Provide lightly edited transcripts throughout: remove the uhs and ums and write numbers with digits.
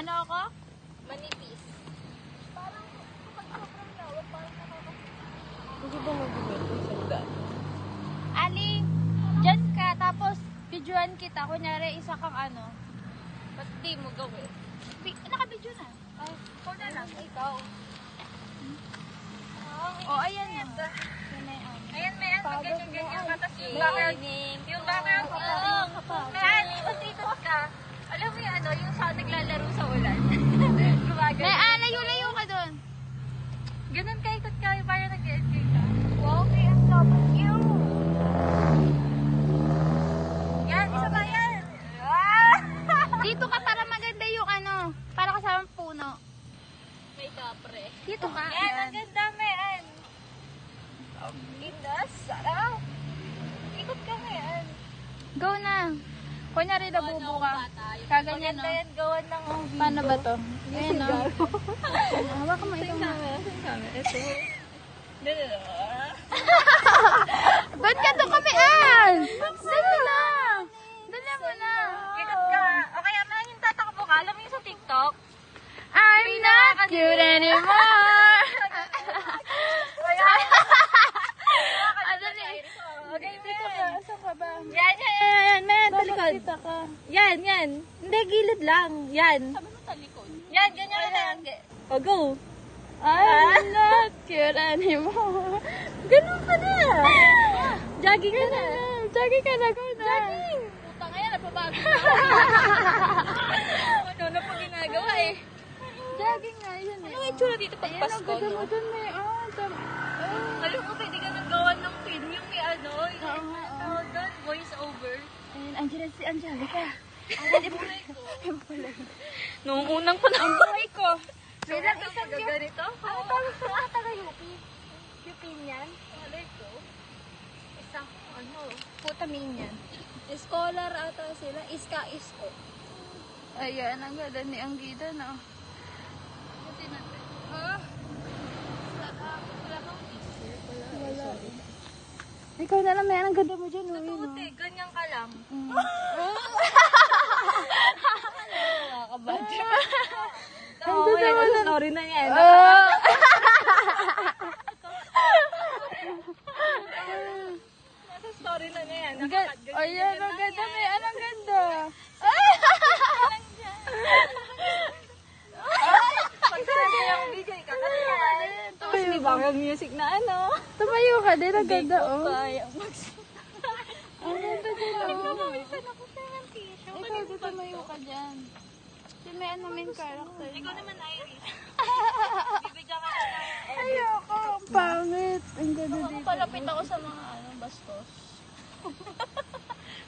Ano ako? Manipis. Parang kapag sobrang lawak, parang Hindi ba mag-ibig ko sandaan? Ali, dyan ka, tapos videoan kita. Kunyari, isa kang ano. Ba't di mo gawin? Naka-video na. Ay, ikaw na lang. Ikaw. Oh, ayan na. Yan na yung Ayan, may ano, ganyan-ganyan ka. Tapos yung background, yung background, man, dito ka. Alam mo yung ano, yung sa naglalaro sa ulan. Gumagano. layo-layo ka doon. Ganun ka, ikot ka, parang nag-enjoy ka. Wow, may ang dapat yun. Yan, isa ba yan? Dito ka para maganda yung ano, para kasama puno. May kapre. Dito ka. Yan, ang ganda, man. Indas, sarap. Ikot ka, man. Go na. Kunyari nabubo ka. Kaganyan, no? Maganda yan, gawan ng video. Paano ba to? Ayan, no? Hawakan mo ito. Ito. Ba't ka doon kami, Al? Dali na. Dali mo na. Ikot ka. O kaya man yung tatakbo ka. Alam mo yung sa TikTok? I'm not cute anymore. Ano ni? Okay, Dito ka. man. Saan ka ba? Yan, man. Talikod. Dito ka. Yan. Hindi, gilid lang. Yan. Sabi mo talikod. Yan, ganyan na lang. O, go. I'm not cute anymore. Ganun ka na. Jogging ka na. Jogging ka na. Go na. Jogging. Puta nga yan, napabago na. Ano na po ginagawa eh. Jogging nga. Yun Ano yung itsura dito pag Ayan, Pasko, ang ganda no? mo dun eh. Alam mo, pwede ka nagawa ng film yung may ano, yung Oo nga, oo. tawag doon, voice over. Ayun, andyan si Angelica. Ang buhay ko. Noong unang panahon. Ang buhay ko. Wait lang, isang ganito. Ano tawag sa mga taga-UP? UP niyan? Malay ko. Isang ano. Putamin yan. Scholar ata sila. Iska-isko. Ayan, ang ganda ni Anggida, no? Buti natin. Ha? Wala kang picture. Wala. Ikaw na lang, may ang ganda mo dyan, Sa uy, no? puti, ganyan ka lang. Nakakabadya. Oo, Ang ganda mo na. sorry na yan. Oh! Nasa story na na yan. Ayan, ang ganda, may anong ganda. Pag-send ko yung video, ikakatayan. Tapos may background music na ano. Tumayo ka din, ang ganda, oh. Kaya Ang ganda din, oh. Pawisan ako sa ng tissue. Ikaw, di tumayo ka dyan. Si may ano, main character. Ikaw naman, Iris. Bibigyan ka na ng Ayoko, ang pangit. Ang ganda dito. palapit ako sa mga ano, bastos.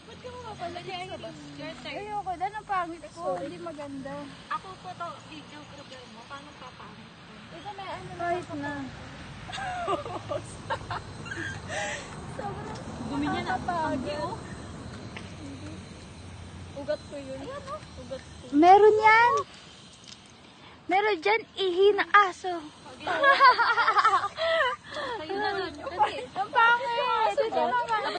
Ba't ka mapapalapit sa bastos? Your turn. Ayoko, dahil ang pangit ko. Hindi maganda. Ako po to, video program mo. Paano papangit ko? Ito may ano na. Kahit na. Dumi niya na. Pagyo. Ugat ko yun. Ayan o. Ugat ko. Meron yan. Meron dyan, ihi na aso. Ayun na lang. Ang pangit. Ito naman.